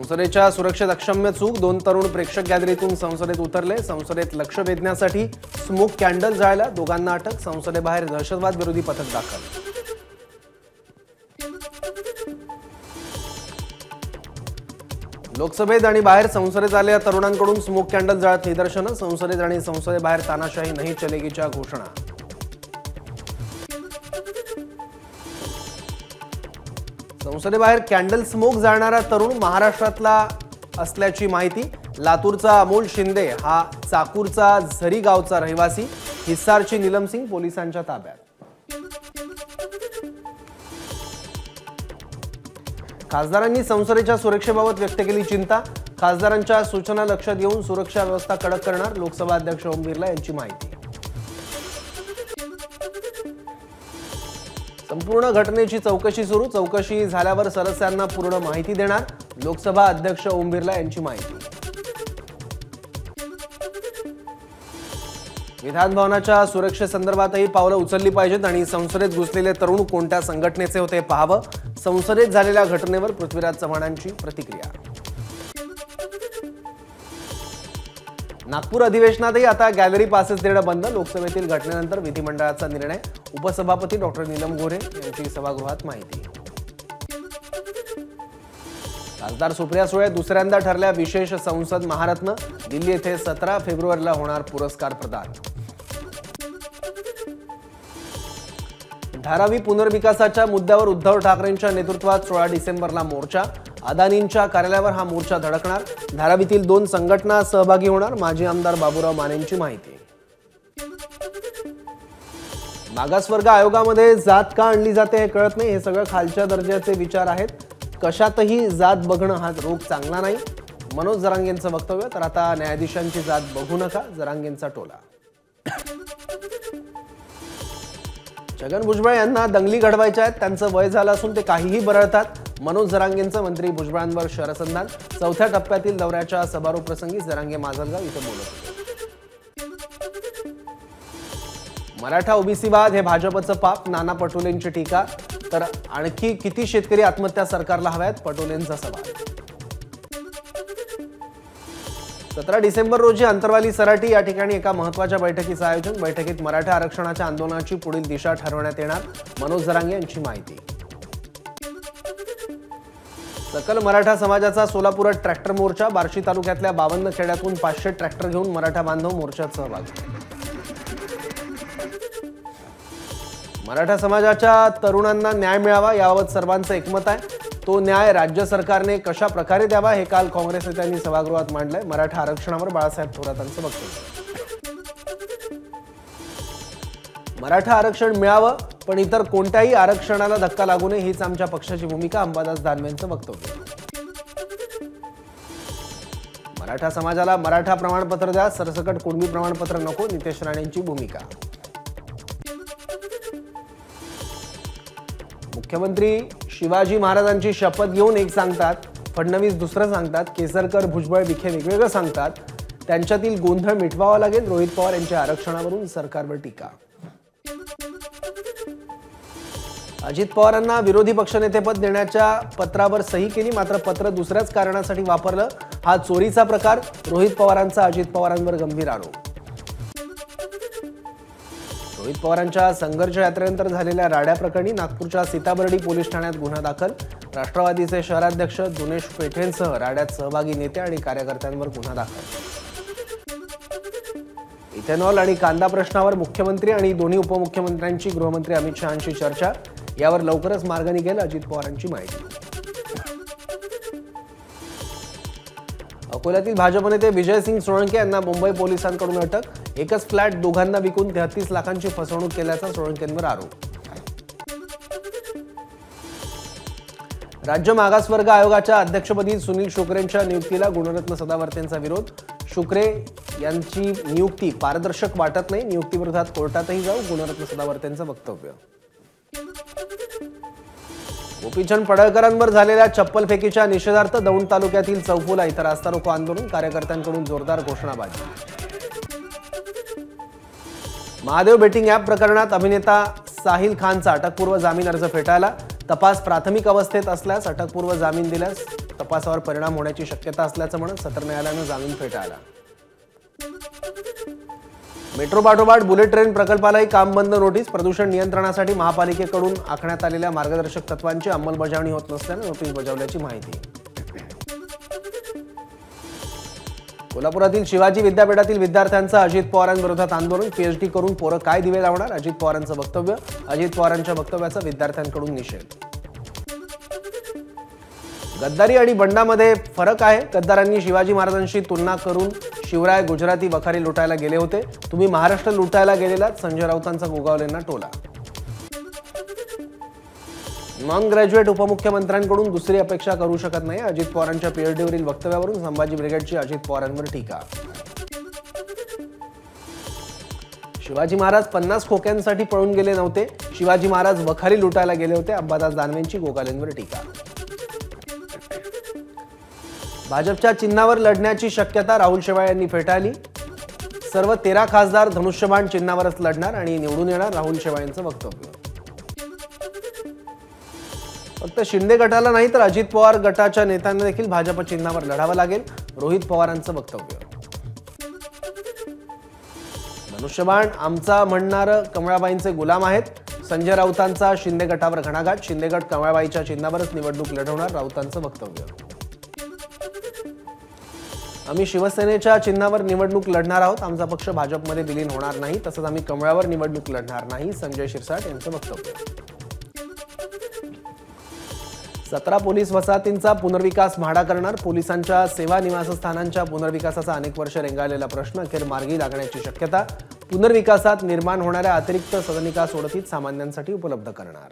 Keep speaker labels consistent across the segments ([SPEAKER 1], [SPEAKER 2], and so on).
[SPEAKER 1] संसदेच्या सुरक्षेत अक्षम्य चूक, 2 तरुण प्रेक्षक गॅलरीतून संसदेत उतरले। संसदेत लक्ष वेधण्यासाठी स्मोक कॅन्डल जाळला, दोघांना अटक। संसदेबाहेर दहशतवाद विरोधी पथक दाखल। लोकसभेत आणि बाहेर संसदेत आलेल्या तरुणांकडून स्मोक कॅन्डल जाळत निदर्शनं। संसदेत आणि संसदेबाहेर तानाशाही नाही चलेगीच्या घोषणा। संसदेबाहेर कॅन्डल स्मोक जाळणारा तरुण महाराष्ट्रातला असल्याची माहिती। लातूरचा अमोल शिंदे हा चाकूरचा झरी गावचा रहिवासी, हिस्सारची नीलम सिंग पोलिसांच्या ताब्यात। खासदारांनी संसदेच्या सुरक्षेबाबत व्यक्त केली चिंता। खासदारांच्या सूचना लक्षात घेऊन सुरक्षा व्यवस्था कडक करणार, लोकसभा अध्यक्ष ओम बिर्ला यांची माहिती। संपूर्ण घटनेची चौकशी सुरू, चौकशी झाल्यावर सदस्यांना पूर्ण माहिती देणार, लोकसभा अध्यक्ष ओम बिर्ला यांची माहिती। विधान भवनाच्या सुरक्षेसंदर्भातही पावलं उचलली पाहिजेत आणि संसदेत घुसलेले तरुण कोणत्या संघटनेचे होते पाहावं। संसदेत झालेल्या घटनेवर पृथ्वीराज चव्हाणांची प्रतिक्रिया। नागपूर अधिवेशनातही आता गॅलरी पासेस देणं बंद, लोकसभेतील घटनेनंतर विधिमंडळाचा निर्णय। उपसभापती डॉक्टर नीलम गोऱ्हे यांची सभागृहात माहिती। खासदार सुप्रिया सुळे दुसऱ्यांदा ठरल्या विशेष संसद महारत्न, दिल्ली येथे 17 फेब्रुवारीला होणार पुरस्कार प्रदान। धारावी पुनर्विकासाच्या मुद्द्यावर उद्धव ठाकरेंच्या नेतृत्वात 16 डिसेंबरला मोर्चा, अदानींच्या कार्यालयावर हा मोर्चा धडकणार। धारावीतील 2 संघटना सहभागी होणार, माजी आमदार बाबूराव मानेंची माहिती। मागासवर्ग आयोगामध्ये जात का आणली जाते हे कळत नाही, हे सगळं खालच्या दर्जाचे विचार आहेत। कशातही जात बघणं हा रोग चांगला नाही, मनोज जरांगेंचं वक्तव्य। तर आता न्यायाधीशांची जात बघू नका, जरांगेंचा टोला। छगन भुजबळ यांना दंगली घडवायच्या आहेत, त्यांचं वय झालं असून ते काहीही बरळतात। मनोज जरांगेंचं मंत्री भुजबळांवर शरसंधान। 4थ्या टप्प्यातील दौऱ्याच्या समारोप प्रसंगी जरांगे माजलगाव इथं बोलत होते। मराठा ओबीसी वाद हे भाजपचं पाप, नाना पटोलेंची टीका। तर आणखी किती शेतकरी आत्महत्या सरकारला हव्यात, पटोलेंचा सवाल। 17 डिसेंबर रोजी अंतरवाली सराटी या ठिकाणी एका महत्त्वाच्या बैठकीचं आयोजन। बैठकीत मराठा आरक्षणाच्या आंदोलनाची पुढील दिशा ठरवण्यात येणार, मनोज जरांगे यांची माहिती। सकल मराठा समाजाचा सोलापुरात ट्रॅक्टर मोर्चा, बार्शी तालुक्यातल्या 52 खेड्यातून 500 ट्रॅक्टर घेऊन मराठा बांधव मोर्चात सहभागी। मराठा समाजाच्या तरुणांना न्याय मिळावा याबाबत सर्वांचं एकमत आहे। तो न्याय राज्य सरकारने कशा प्रकारे द्यावा हे काल काँग्रेस नेत्यांनी सभागृहात मांडलंय। मराठा आरक्षणावर बाळासाहेब थोरातांचं वक्तव्य। मराठा आरक्षण मिळावं पण इतर कोणत्याही आरक्षणाला धक्का लागू नये हीच आमच्या पक्षाची भूमिका, अंबादास दानवेंचं वक्तव्य। मराठा समाजाला मराठा प्रमाणपत्र द्या, सरसकट कुणबी प्रमाणपत्र नको, नितेश राणेंची भूमिका। मुख्यमंत्री शिवाजी महाराजांची शपथ घेऊन एक सांगतात, फडणवीस दुसरं सांगतात, केसरकर भुजबळ विखे वेगवेगळं सांगतात। त्यांच्यातील गोंधळ मिटवावा लागेल, रोहित पवार यांच्या आरक्षणावरून सरकारवर टीका। अजित पवारांना विरोधी पक्षनेतेपद देण्याच्या पत्रावर सही केली, मात्र पत्र दुसऱ्याच कारणासाठी वापरलं, हा चोरीचा प्रकार। रोहित पवारांचा अजित पवारांवर गंभीर आरोप। रोहित पवारांच्या संघर्ष यात्रेनंतर झालेल्या राड्याप्रकरणी नागपूरच्या सीताबर्डी पोलीस ठाण्यात गुन्हा दाखल। राष्ट्रवादीचे शहराध्यक्ष दिनेश पेठेंसह राड्यात सहभागी नेते आणि कार्यकर्त्यांवर गुन्हा दाखल। इथेनॉल आणि कांदा प्रश्नावर मुख्यमंत्री आणि दोन्ही उपमुख्यमंत्र्यांची गृहमंत्री अमित शहांशी चर्चा, यावर लवकरच मार्ग निघेल, अजित पवारांची माहिती। अकोल्यातील भाजप नेते विजयसिंग सोळंके यांना मुंबई पोलिसांकडून अटक। एकच फ्लॅट दोघांना विकून 33 लाखांची फसवणूक केल्याचा सोळंकेंवर आरोप। राज्य मागासवर्ग आयोगाच्या अध्यक्षपदी सुनील शुक्रेंच्या नियुक्तीला गुणरत्न सदावर्तेंचा विरोध। शुक्रे यांची नियुक्ती पारदर्शक वाटत नाही, नियुक्तीविरोधात कोर्टातही जाऊ, गुणरत्न सदावर्तेंचं वक्तव्य। गोपीचंद पडळकरांवर झालेल्या चप्पल फेकीच्या निषेधार्थ दौंड तालुक्यातील चौफुला इथं रास्ता रोको आंदोलन, कार्यकर्त्यांकडून जोरदार घोषणाबाजी। महादेव बेटिंग ॲप प्रकरणात अभिनेता साहिल खानचा अटकपूर्व जामीन अर्ज फेटाळला। तपास प्राथमिक अवस्थेत असल्यास अटकपूर्व जामीन दिल्यास तपासावर परिणाम होण्याची शक्यता असल्याचं म्हणत सत्र न्यायालयानं जामीन फेटाळला. मेट्रो पाठोपाठ बुलेट ट्रेन प्रकल्पालाही काम बंद नोटीस. प्रदूषण नियंत्रणासाठी महापालिकेकडून आखण्यात आलेल्या मार्गदर्शक तत्वांची अंमलबजावणी होत नसल्यानं नोटीस बजावल्याची माहिती. कोल्हापुरातील शिवाजी विद्यापीठातील विद्यार्थ्यांचं अजित पवारांविरोधात आंदोलन. पीएचडी करून पोरं काय दिवे लावणार, अजित पवारांचं वक्तव्य. अजित पवारांच्या वक्तव्याचा विद्यार्थ्यांकडून निषेध. गद्दारी आणि बंडामध्ये फरक आहे. गद्दारांनी शिवाजी महाराजांशी तुलना करून शिवराय गुजराती वखारी लुटायला गेले होते. तुम्ही महाराष्ट्र लुटायला गेलेलात, संजय राऊतांचा गोगावलेंना टोला. नॉन ग्रॅज्युएट उपमुख्यमंत्र्यांकडून दुसरी अपेक्षा करू शकत नाही. अजित पवारांच्या पीएचडीवरील वक्तव्यावरून संभाजी ब्रिगेडची अजित पवारांवर टीका. शिवाजी महाराज 50 खोक्यांसाठी पळून गेले नव्हते. शिवाजी महाराज वखारी लुटायला गेले होते. अंबादास दानवेंची गोगावलेंवर टीका. भाजपच्या चिन्हावर लढण्याची शक्यता राहुल शेवाळे यांनी फेटाळली. सर्व 13 खासदार धनुष्यबाण चिन्हावरच लढणार आणि निवडून येणार, राहुल शेवाळेंचं वक्तव्य. फक्त शिंदे गटाला नाही तर अजित पवार गटाच्या नेत्यांना देखील भाजप चिन्हावर लढावं लागेल, रोहित पवारांचं वक्तव्य. धनुष्यबाण आमचा म्हणणारं कमळाबाईंचे गुलाम आहेत. संजय राऊतांचा शिंदे गटावर घणाघात. शिंदे गट कमळाबाईच्या चिन्हावरच निवडणूक लढवणार, राऊतांचं वक्तव्य. आम्ही शिवसेनेच्या चिन्हावर निवडणूक लढणार आहोत. आमचा पक्ष भाजपमध्ये विलीन होणार नाही. तसंच आम्ही कमळावर निवडणूक लढणार नाही, संजय शिरसाट यांचं वक्तव्य. 17 पोलीस वसाहतींचा पुनर्विकास म्हाडा करणार. पोलिसांच्या सेवा निवासस्थानांच्या पुनर्विकासाचा अनेक वर्ष रेंगाळलेला प्रश्न अखेर मार्गी लागण्याची शक्यता. पुनर्विकासात निर्माण होणाऱ्या अतिरिक्त सदनिका सोडतीत सामान्यांसाठी उपलब्ध करणार.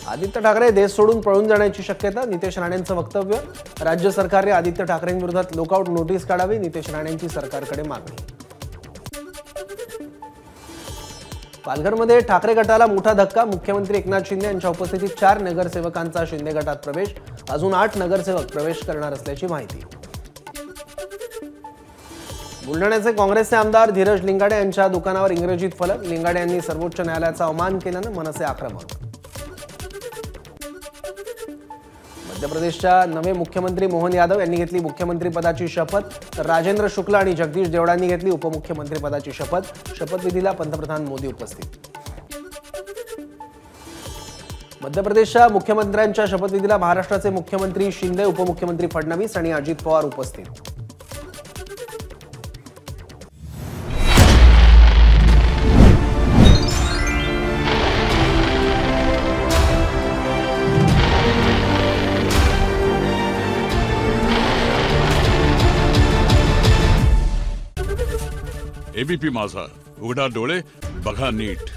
[SPEAKER 1] आदित्य ठाकरे देश सोडून पळून जाण्याची शक्यता. नितेश राणेंचं वक्तव्य. राज्य सरकारने आदित्य ठाकरेंविरोधात लुकआउट नोटीस काढावी, नितेश राणेंची सरकारकडे मागणी. पालघरमध्ये ठाकरे गटाला मोठा धक्का. मुख्यमंत्री एकनाथ शिंदे यांच्या उपस्थितीत 4 नगरसेवकांचा शिंदे गटात प्रवेश. अजून 8 नगरसेवक प्रवेश करणार असल्याची माहिती. बुलढाण्याचे काँग्रेसचे आमदार धीरज लिंगाडे यांच्या दुकानावर इंग्रजीत फलक. लिंगाडे यांनी सर्वोच्च न्यायालयाचा अवमान केल्यानं मनसे आक्रमक. मध्य प्रदेशच्या नवे मुख्यमंत्री मोहन यादव यांनी घेतली मुख्यमंत्री पदाची शपथ. तर राजेंद्र शुक्ला आणि जगदीश देवडांनी घेतली उपमुख्यमंत्री पदाची शपथ. शपथविधीला पंतप्रधान मोदी उपस्थित. मध्य प्रदेशच्या मुख्यमंत्र्यांच्या शपथविधीला महाराष्ट्राचे मुख्यमंत्री शिंदे, उपमुख्यमंत्री फडणवीस आणि अजित पवार उपस्थित.
[SPEAKER 2] एबीपी माझा, उघडा डोळे बघा नीट.